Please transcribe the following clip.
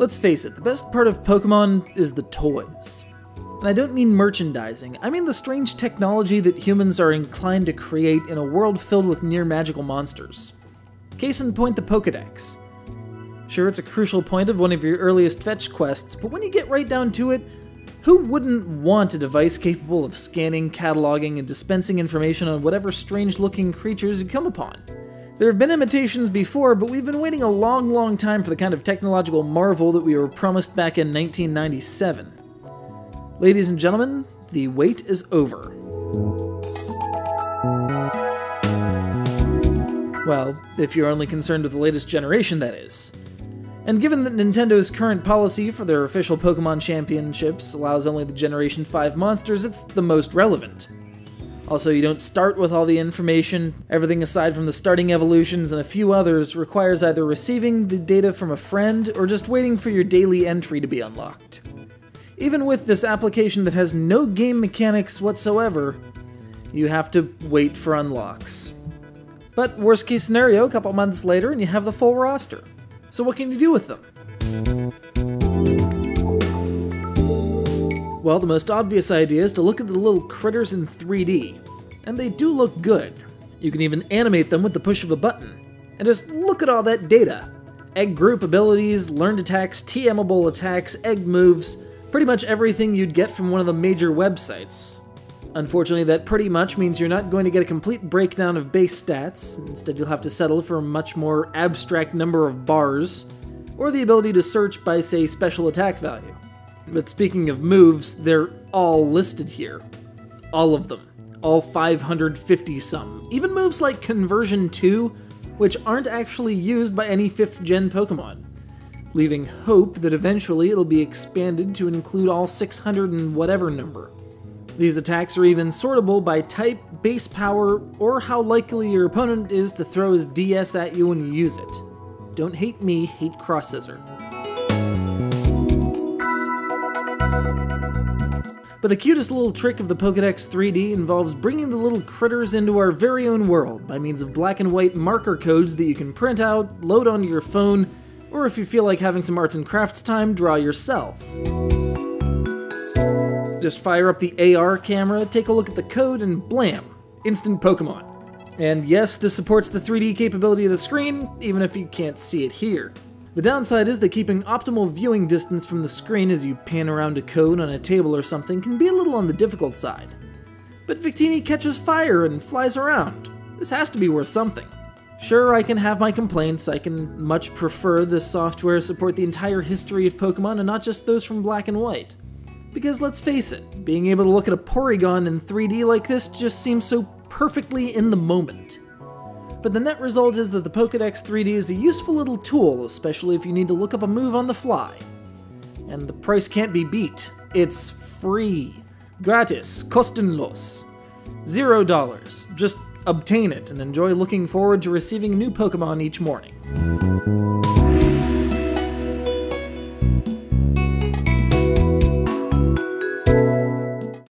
Let's face it, the best part of Pokemon is the toys. And I don't mean merchandising, I mean the strange technology that humans are inclined to create in a world filled with near-magical monsters. Case in point, the Pokedex. Sure, it's a crucial point of one of your earliest fetch quests, but when you get right down to it, who wouldn't want a device capable of scanning, cataloging, and dispensing information on whatever strange-looking creatures you come upon? There have been imitations before, but we've been waiting a long time for the kind of technological marvel that we were promised back in 1997. Ladies and gentlemen, the wait is over. Well, if you're only concerned with the latest generation, that is. And given that Nintendo's current policy for their official Pokemon championships allows only the Generation 5 monsters, it's the most relevant. Also, you don't start with all the information. Everything aside from the starting evolutions and a few others requires either receiving the data from a friend or just waiting for your daily entry to be unlocked. Even with this application that has no game mechanics whatsoever, you have to wait for unlocks. But worst case scenario, a couple months later and you have the full roster. So what can you do with them? Well, the most obvious idea is to look at the little critters in 3D. And they do look good. You can even animate them with the push of a button. And just look at all that data. Egg group abilities, learned attacks, TMable attacks, egg moves, pretty much everything you'd get from one of the major websites. Unfortunately, that pretty much means you're not going to get a complete breakdown of base stats. Instead, you'll have to settle for a much more abstract number of bars, or the ability to search by, say, special attack value. But speaking of moves, they're all listed here. All of them. All 550-some. Even moves like Conversion 2, which aren't actually used by any 5th-gen Pokemon, leaving hope that eventually it'll be expanded to include all 600 and whatever number. These attacks are even sortable by type, base power, or how likely your opponent is to throw his DS at you when you use it. Don't hate me, hate Cross Scissor. But the cutest little trick of the Pokedex 3D involves bringing the little critters into our very own world by means of black and white marker codes that you can print out, load onto your phone, or if you feel like having some arts and crafts time, draw yourself. Just fire up the AR camera, take a look at the code, and blam! Instant Pokemon. And yes, this supports the 3D capability of the screen, even if you can't see it here. The downside is that keeping optimal viewing distance from the screen as you pan around a code on a table or something can be a little on the difficult side. But Victini catches fire and flies around. This has to be worth something. Sure, I can have my complaints. I can much prefer this software support the entire history of Pokemon and not just those from black and white. Because let's face it, being able to look at a Porygon in 3D like this just seems so perfectly in the moment. But the net result is that the Pokedex 3D is a useful little tool, especially if you need to look up a move on the fly. And the price can't be beat. It's free. Gratis. Kostenlos. $0. Just obtain it and enjoy looking forward to receiving new Pokemon each morning.